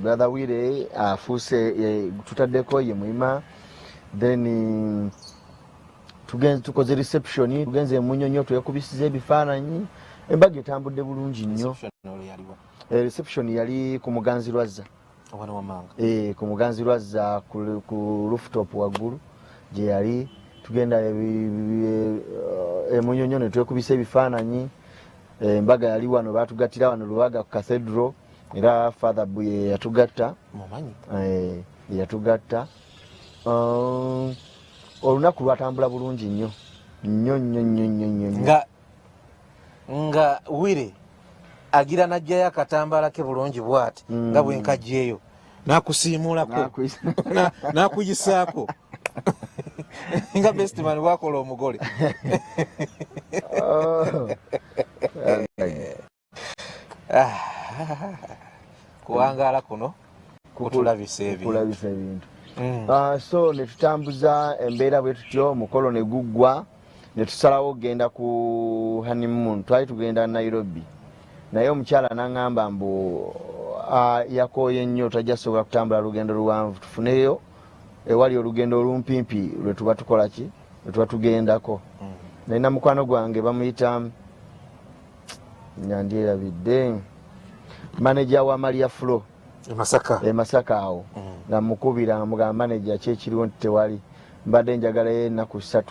Brother Wire afuuse tutaddeko ye muima, then tukoze reception, tugenze Munyonyo twekubisiza ebifaananyi, embaga etambudde bulungi nnyo. Reception yali ku Muganzirwazza. Ku Muganzirwazza ku rooftop waggulu gye yali tugenda Munyonyo ne twekubisa ebifaananyi. Embaga yali wano baatugattira wano Lubaga ku Cathedral. Era Father Buye yatugatta mumanyi yatugatta olunaku lwatambula bulungi nnyo nga Wire agira najjayo akatambaala ke bulungi bw'ati nga bwenkajjeeyo nakusiimulako nakuyisaako nga bestman wakola omugole. Kuwangaala kuno kutulabisa ebintu. So ne tutambuza embeera bwe tutyo, omukolo ne guggwa, ne tusalawo genda ku honeymoon. Twali tugenda Nairobi, naye omukyala n'aŋŋamba mbu yakooye nnyo tajja sobola kutambula lugendo luwanvu, tufuneyo ewali olugendo olumpimpi lwe tuba tukola ki, lwe tuba tugendako. Nalina mukwano gwange bamuyita nyandyerabidde manager wa Maria Flo Masaka awo nga mukubira mugamba manager kyekiriwo nti tewali, mbadde njagala ennaku 3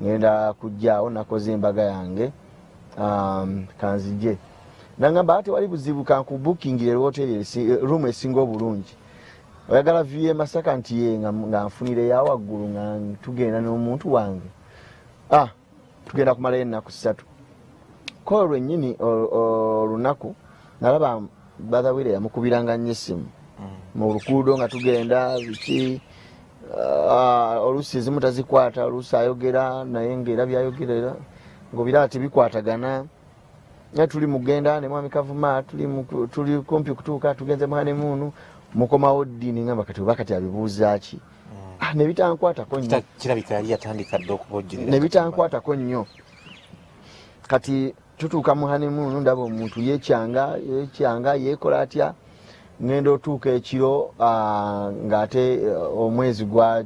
ngenda kujjaawo nakoze embaga yange kanzije. Nangamba ate wali buzibu kankubukingire hoteli room esinga obulungi, oyagala view e Masaka nti ye nga nfunire ya waggulu nga tugenda n'omuntu wange. Tugenda kumala ennaku 3 ko lwennyini olunaku nalaba Brother Wire yamukubiranga nnyo essimu mu lukuudo nga tugenda biki, oluusi ezimu tazikwata, oluusi ayogera naye ng'era byayogerera ng'obira tebikwatagana. Naye tuli mugenda ne mwami Kavuma tuli kumpi kutuuka, tugenze mu honeymoon, mukomawo ddiini ngamba kati oba kati abibuuza ki. Ne bitankwatako nnyo, kirabika yali yatandika dda okubojjerera, ne bitankwatako nnyo. Kati tutuuka mu honeymoon, ndaba omuntu yekyanga yeekola atya, ngenda otuuka ekiro ng'ate omwezi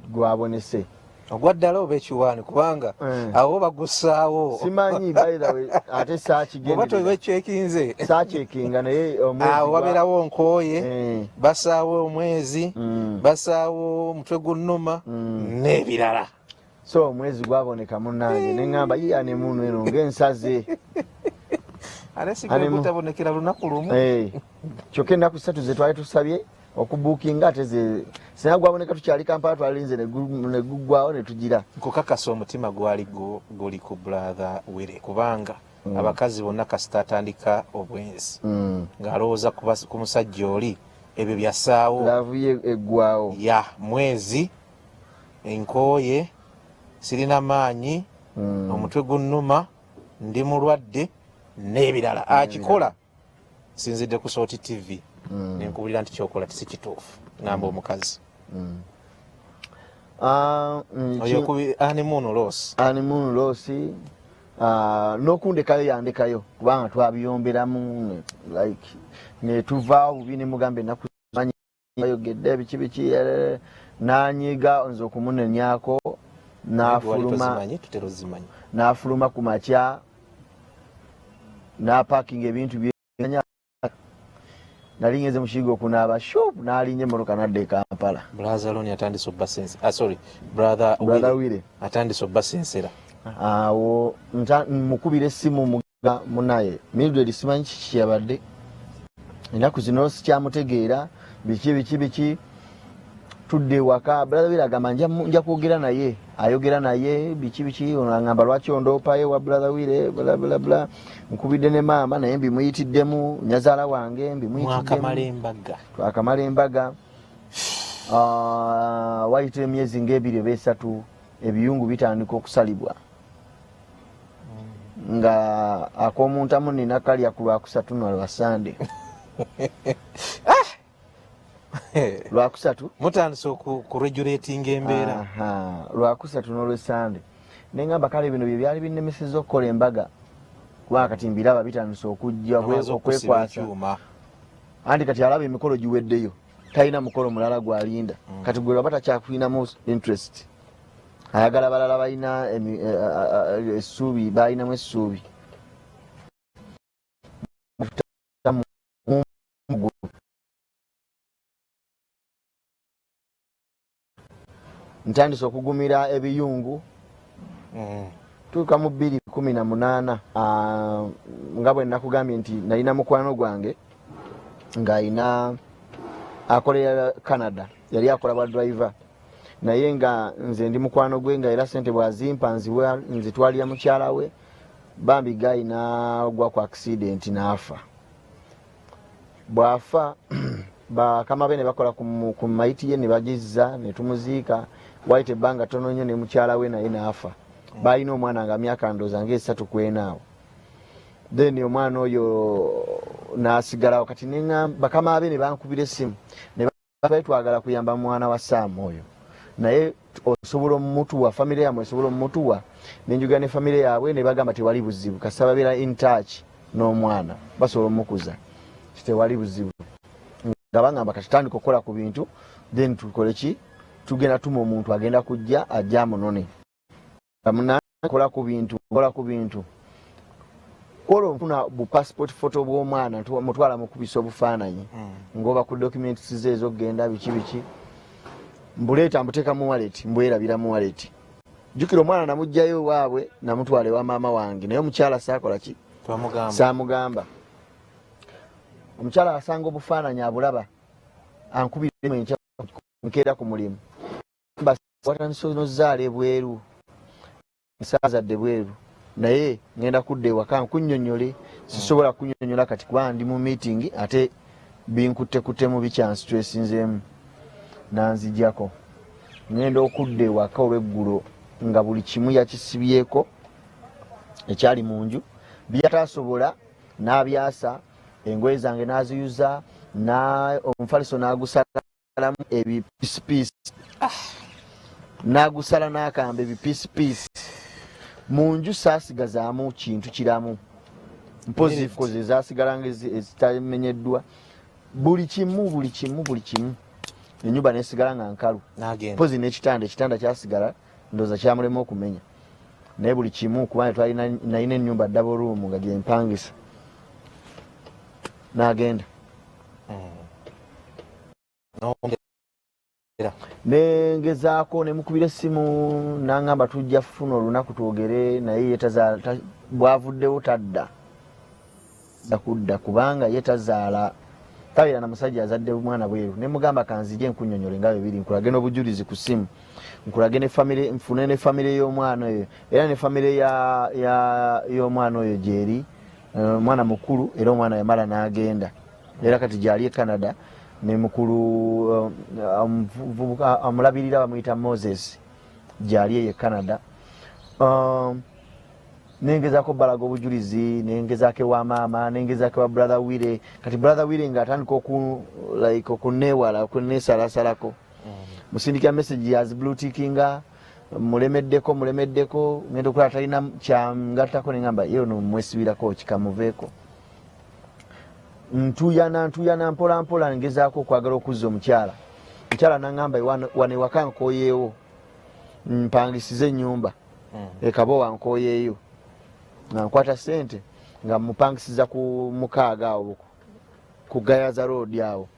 gwabonese. Ogwaddala oba ekiwaani kubanga awo bagussaawo simanyi bayirawe ate saakigengwekyekinze saacekinga naye awo babeerawo nkooye basaawo omwezi basaawo omutwe gunnuma n'ebirala. So omwezi gwaboneka munnange neŋŋamba yiyane muno eno ng'ensaze ate sigala gutabonekera lunaku lumu. Kyokka ennaku 3 ze twali tusabye okubuukinga ate ze singa gwaboneka tukyali Kampala twalinze ne guggwawo ne tugira. Nkukakasa omutima gwali guli ku Brother Wire kubanga abakazi bonna kasita atandika obwenzi ng'alowooza ku musajja oli ebyo byasaawo laavu ye eggwawo ya mwezi enkooye sirina maanyi omutwe gunnuma ndi mulwadde n'ebirala akikola. Sinzidde ku Sooti TV nenkubulira nti kyokola tisikituufu ngamba omukazi oyo kubi honeymoon loss n'okundekayo yandekayo kubanga twabiyomberamu like netuvaawo bubi ne mugambe ennaku ayogedde biki n'anyiga nze okumunenyako n'afuluma ku makya n'apakinga ebintu bye nali ngeze mu kigo okunaaba shop n'alinnya emmotoka n'adda e Kampala. Brother Loni atandise obbasensera. Brother Wire atandise obbasensera. Awo mukubira essimu munaye Mildred simanyi kiki yabadde ennaku zino sikyamutegeera biki tudde waka brother Wile agamba nja kwogera naye ayogera naye biki ngamba lwaki ondoopaye wa brother Wile bla bla bla nkubidde ne maama naye mbimuyitiddemu nyazaala wange mbimuyitiddemu twakamala embaga wayita emyezi ng'ebiri oba esatu ebiyungu bitandika okusalibwa nga ak'omuntu amu nina kalya ku lwakusatu nolwa Sande lwakusatu mutandise okuregulatinga embeera lwakusatu n'olwesande nengamba kale bino bye byali binnemeseza okukola embaga kubanga kati mbiraba bitandise okujja okwekwasa anti kati alaba emikolo giweddeyo talina mukolo mulala gwalinda kati gwe lwaba takyakulinamu interest ayagala balala balina essuubi balinamu essuubi ntandise okugumira ebiyungu tuuka mu 2018 nga bwe nakugambye nti nalina mukwano gwange ng'ayina akolera Canada yali akola bwa driver naye nga nze ndi mukwano gwe nga era sente bwazimpa nzitwalira mukyala we bambi gayina gwa ku accident n'afa bwafa bakama be ne bakola ku maiti ye ne bagizza ne tumuziika waite ebbanga tono nnyo ne mukyala we naye n'afa balina omwana nga myaka ndooza ng'esatu kwenaawo then omwana oyo n'asigalawo kati bakama be ne bankubira essimu ne batwagala kuyamba mwana wa Sam oyo naye osobola omutuwa famire yamwe osobola omutuwa nenjuga ne famire yaabwe ne bagamba tewali buzibu kasaba bera in touch n'omwana basobola omukuza tewali buzibu nga bagamba katutandika okukola ku bintu then tukole ki tugenda tuma omuntu agenda kujja ajja munone kola ku bintu kola ofuna bu passport photo bw'omwana mutwala mukubisa obufaananyi ngoba ku documents ze ezogenda biki mbuleeta mbuteeka mu wallet mbwerabira mu wallet jukira omwana namugjayo waabwe namutwale wa maama wange naye omukyala saakola ki saamugamba omukyala asanga obufaananyi abulaba ankubiremu enkya nkeera ku mulimu watandise nozaala ebweru nsazadde bweru naye ngenda kudda ewaka nkunnyonnyole sisobola kunnyonnyola kati kuba ndi mu meeting ate binkuttekuttemu bikyanstressinzeemu nanzijjako ngenda okudda ewaka olw'eggulo nga buli kimu yakisibyeko ekyali mu nju byatasobola n'abyasa engoye zange n'aziyuza omufaliso n'agusalamu ebipiisipiisi n'agusala n'akamba ebipiisipiisi mu nju saasigazaamu kintu kiramu mpozi koze zaasigala ng'ezitamenyeddwa buli kimu ennyumba nesigala nga nkalu mpozi n'ekitanda kyasigala ndooza kyamulema okumenya naye buli kimu kubanga twali nalina ennyumba double room nga gyempangisa n'agenda nengezaako nemukubira essimu nangamba tujja funa olunaku twogere naye bwavuddewo tadda kudda kubanga ye tazaala tabeera na musajja azadde omwana bweru nemugamba kanzije enkunnyonnyole nga bibiri nkulage n'obujulizi ku ssimu nkulage nfune ne famire y'omwana oyo era ne famire y'omwana oyo gyeri omwana mukulu era omwana yamala n'agenda era kati gyali e Canada ne mukulu amulabirira bamuyita Moses gyali eyo e Canada nengezaako balaga obujulizi nengezaako ewa maama nengezaako ewa brother Wile kati brother Wile ng'atandika okuneewala okuneesalasalako musindikira message yazibluetikinga mulemeddeko ngenda okulaba talina kyangattako nengamba ye ono mwesibirako kikamuveeko ntuyana mpola ngezaako okwagala okuzza omukyala nangamba wano ewaka nkooyeewo mpangisize ennyumba ekabowa nkooyeeyo nga nkwata sente nga mupangisiza ku mukaaga awo ku Gayaza road awo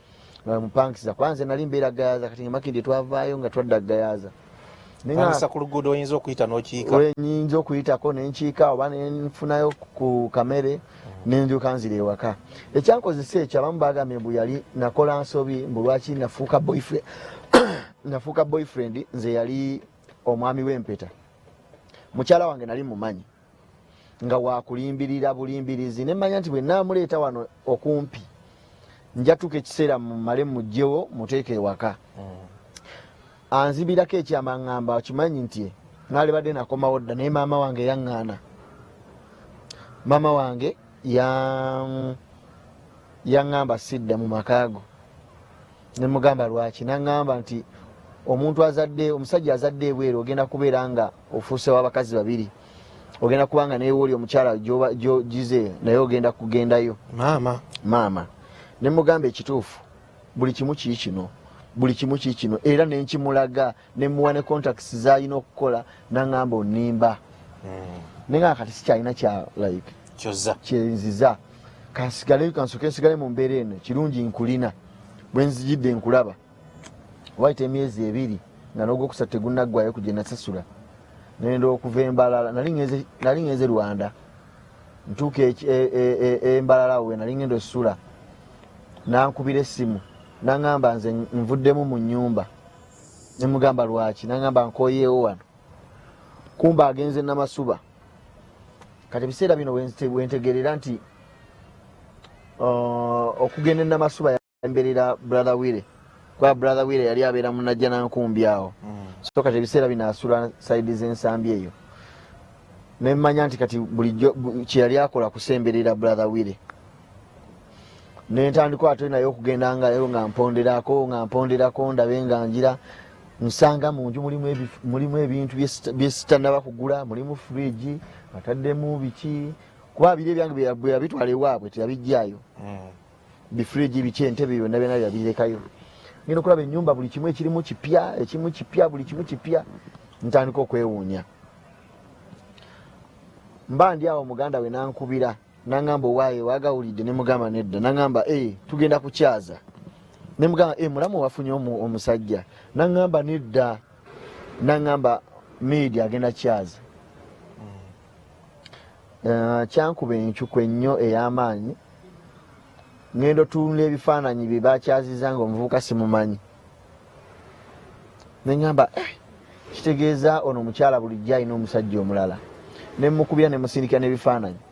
nga mupangisiza kwanze nali mbeera Gayaza kati ngemakindi twavaayo nga twadda Gayaza pangisa ku luguudo oyinza okuyita n'okiika nyinza okuyitako nenkiika oba nenfunayo ku kamere nendyuka nzira ewaka ekyankozesa ekyo abamu bagambye mbu yali nakola nsobi mbu lwaki nafuuka boyfriend nafuuka boyfriend nze yali omwami w'empeta mukyala wange nali mumanyi nga wakulimbirira bulimbirizi nemmanya nti bwe naamuleeta wano okumpi njatuuka ekiseera mumale mugjewo muteeke ewaka anzibirako ekyama ŋŋamba okimanyi nti naali badde nakomawo dda naye maama wange yaŋŋaana maama wange yaŋŋamba sidda mu makaago nemugamba lwaki naŋŋamba nti omuntu azadde omusajja azadde ebweru ogenda kubeera nga ofuuse w'abakazi babiri ogenda kubanga neewoli omukyala gize naye ogenda kugendayo maama nemugamba ekituufu buli kimu kiikino era nenkimulaga nemuwa ne contacts zalina okukola naŋŋamba onimba nenga kati sikyalina kya like kyenziza kansoke nsigale mu mbeera eno kirungi nkulina bwe nzijidde nkulaba wayita emyezi 2 nga n'ogwokusatu tegunnaggwayo kugye nasasula nenda okuva embalala nali ngenze Rwanda ntuuka embalala we nali ngenda osula nankubira essimu naŋŋamba nze nvuddemu mu nnyumba nemugamba lwaki naŋŋamba nkoyeewo wano kumba agenze Namasuba kati ebiseera bino wentegerera nti okugenda Namasuba yamberera brother Wire kwa brother Wire yali abeera munajja nankumbi awo so kati ebiseera bino asula saidi z'ensambi eyo nemmanya nti kati bulijjo kyeyali akola kusemberera brother Wire nentandika ate naye okugenda ngayo nga mponderako ndabe nga njira nsanga mu nju mulimu ebintu byesitanaba kugula mulimu fridge bataddemu biki kuba biri ebyange bwe yabitwala ewaabwe teyabijjaayo bifridge biki entebe byonna byonna byabirekayo ngenda okulaba ennyumba buli kimu ekirimu kipya buli kimu kipya ntandika okwewuunya mba ndi awo muganda we nankubira naŋŋamba owaaye wagawulidde nemugamba nedda naŋŋamba tugenda kukyaza nemugamba mulamu wafunye omusajja naŋŋamba nedda naŋŋamba media agenda kyaza kyankuba enkyuku ennyo ey'amaanyi ngendo tunula ebifaananyi bye bakyaziza nga omuvubuka simumanyi neŋŋamba kitegeeza ono omukyala bulijjo alina omusajja omulala nemukubira nemusindikira n'ebifaananyi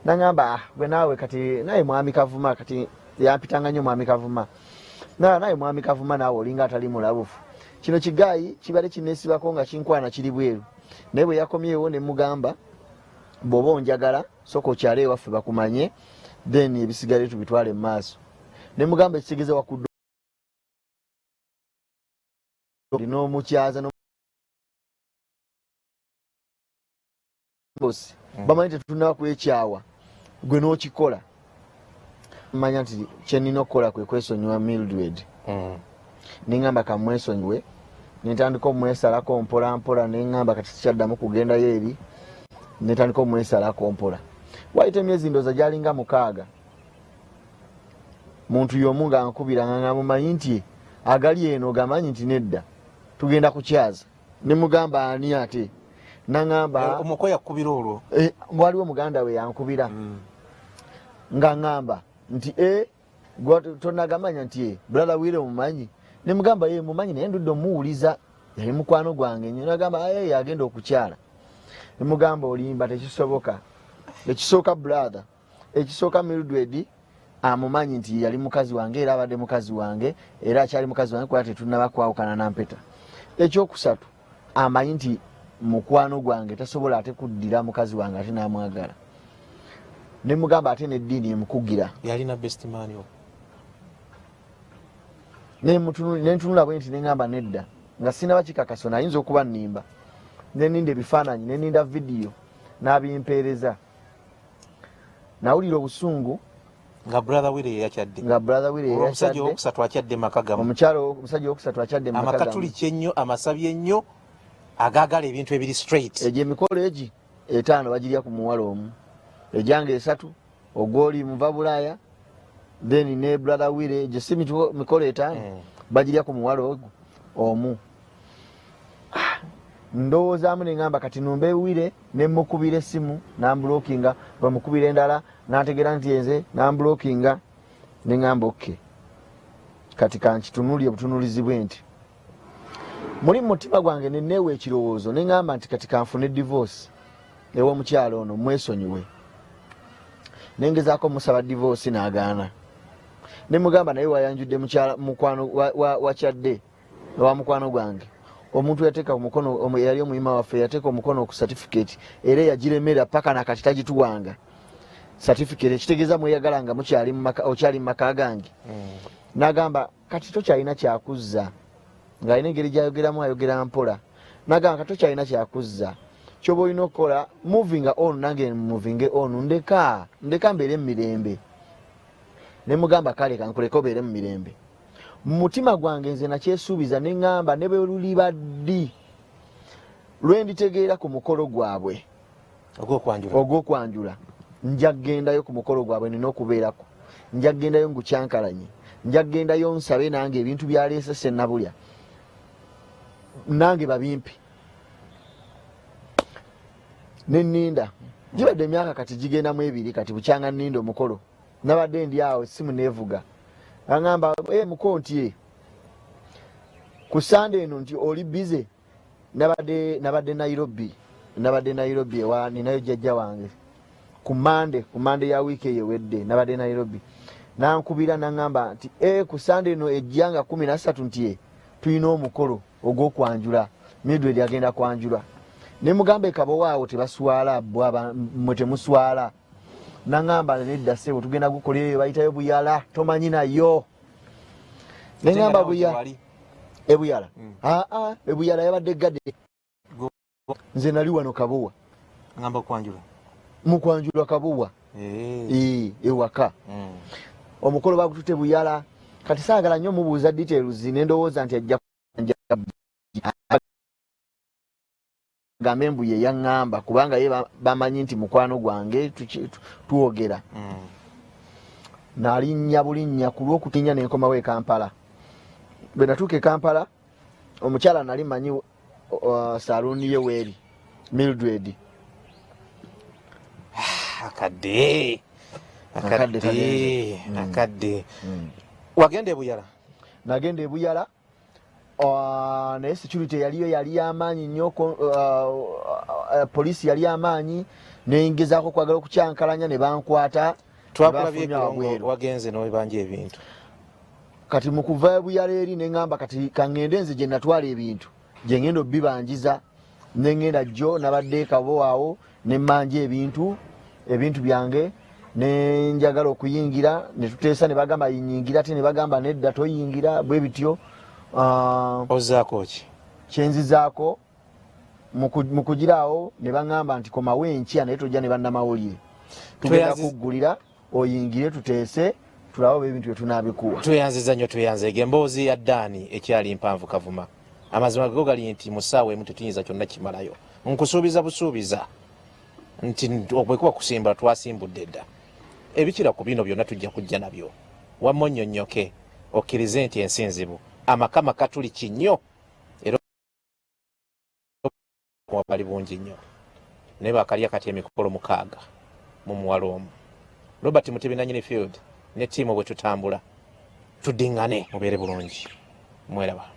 naŋŋamba bwe naawe kati naye mwami Kavuma kati yampitanga nnyo mwami Kavuma naye mwami Kavuma naawe olinga atali mulabufu kino kigaayi kibale kineesibako nga kinkwana kiri bweru naye bwe yakomyewo nemugamba bw'oba onjagala soka okyale ewaffe bakumanye then ebisigale tubitwale mu maaso nemugamba ekitegeeza wakudde n'omukyaza bamanyi tetunaba kwekyawa gwe n'okikola manya nti kyenina okukola kwe kwesonyiwa Mildred neŋŋamba kamwesonyiwe nentandika omwesalako mpolampola neŋŋamba kati sikyaddamu kugendayo eri netandika omwesalako mpola wayita emyezi ndooza gyalinga 6 muntu y'omu nga nkubira nga mumanyi nti agali eno gamanyi nti nedda tugenda kukyaza nemugamba ani ate naŋŋamba omukwe yakubira olwo waliwo muganda we yankubira nga ŋŋamba nti tonagamanya nti brother Wire mumanyi nemugamba mumanyi naye ndudde omuwuliza yali mukwano gwange nnyo nagamba agenda okukyala nemugamba olimba tekisoboka ekisooka brother ekisooka Mildred amumanyi nti yali mukazi wange era abadde mukazi wange era akyali mukazi wange kuba tetunaba kwawukana nampeta ekyokusatu amanyi nti mukwano gwange tasobola ate kuddira mukazi wange ate namwagala nemugamba ate neddiini emukugira yalina best man nentunula bwe nti neŋŋamba nedda nga sinaba kikakaso nayinza okuba nnimba neninda ebifaananyi neninda vidiyo n'abimpeereza nawulira obusungu nga brother Wire yakyadde omusajja owokusatu akyadde maka omusajja owokusatu akyadde amakatuli kyenyo amasabye ennyo agaagala ebintu ebiri straight egyo emikolo egi 5 bagirya ku muwala omu ejyange 3 ogwoli muva Bulaaya then ne brother Wire egyo si mikolo 5 bagirya ku muwala omu ndowoozamu neŋŋamba kati numbe Wire nemukubira essimu nambulookinga bamukubira endala nategeera nti enze nambulookinga neŋŋamba kati kankitunulye butunulizi bwe nti muli mutima gwange neneewa ekirowoozo ne ngamba nti kati kanfune divorce ew'omukyalo ono mwesonyiwe ne ngezaako musaba divorce n'agaana ne mugamba naye wayanjudde mukwano wakyadde wa mukwano gwange omuntu yateeka omukono yali omuyima waffe yateeka omukono ku certificate era yagiremera paka nakati tagituwanga certificate ekitegeeza mweyagala nga okyali mu maka gange n'agamba kati tokyalina kyakuzza ng'alina engeri gyayogeramu ayogera mpola n'agamba kati tokyalina kyakuzza kyoba olina okukola moving on nange moving on ndeka mbeere mu mirembe ne mugamba kale kankuleka obeere mu mirembe mu mutima gwange nze nakyesuubiza ne ŋŋamba ne bwe luliba ddi lwe nditegeera ku mukolo gwabwe ogw'okwanjula nja kgendayo ku mukolo gwabwe nina okubeerako nja kgendayo ngukyankalanye nja kgendayo nsabe nange ebintu byaleese sennabulya nange babimpi nenninda gibadde emyaka kati gigendamu 2 kati bukyanga nninda omukolo nabadde ndi awo essimu neevuga aŋŋamba mukonti ku sande eno nti oli bize nabadde Nairobi ewa ninayo jjajja wange ku mande ya wiiki eyo ewedde nabadde Nairobi nankubira naŋŋamba nti ku sande eno ejjanga 13 nti tulina omukolo ogw'okwanjula Mildred agenda kwanjula ne mugamba ekabowaawo tebaswala mwe temuswala naŋŋamba nedda ssebo tugenda gukola eyo bayitayo buyala tomanyi nayo neŋŋamba ebuyala ebuyala yabadde gadde nze nali wano kabuwa mukwanjulwa kabuwa ewaka omukolo bagutute buyala kati saagala nnyo mubuuza details nendowooza nti ajja gambe mbuye yaŋŋamba kubanga ye bamanyi nti mukwano gwange tuwogera nalinnya bulinnya ku lw'okutinya nenkomawo e Kampala bwe natuuka e Kampala omukyala nali manyi saluuni ye weeri Mildred akadde wagenda ebuyala nagenda ebuyala naye security yaliyo yali amaanyi nnyo poliisi yali amaanyi nengezaako kwagala okukyankalanya ne bankwata wagenze nobanja ebintu kati mu kuva ebuyala eri neŋŋamba kati kaŋŋende nze gye natwala ebintu gye ŋŋenda obibanjiza neŋŋenda jjo nabadde kabowaawo nemmanja ebintu byange nenjagala okuyingira ne tuteesa ne bagamba yinyingira ate ne bagamba nedda toyingira bwe bityo ozaako ki kyenzizaako mu kugiraawo ne baŋŋamba nti komawo enkya naye tojja ne bannamawulire tugenda kuggulira oyingire tuteese tulawo ebintu bye tunaabikuwa tweyanziza nnyo tweyanzeege emboozi ya ddaani ekyali mpanvu Kavuma amazima gago gali nti mu ssaawa emu tetuyinza kyonna kimalayo nkusuubiza busuubiza nti bwekuba kusimbula twasimbudde dda ebikira ku bino byonna tujja kujja nabyo wamma onnyonnyoke okkirize nti ensinzibu amaka makatuli kinnyo era bali bungi nnyo naye bakalya kati emikolo 6 mu muwala omu Robert Mutebi nanyini field ne ttiimu bwe tutambula tuddiŋŋane mubeere bulungi mweraba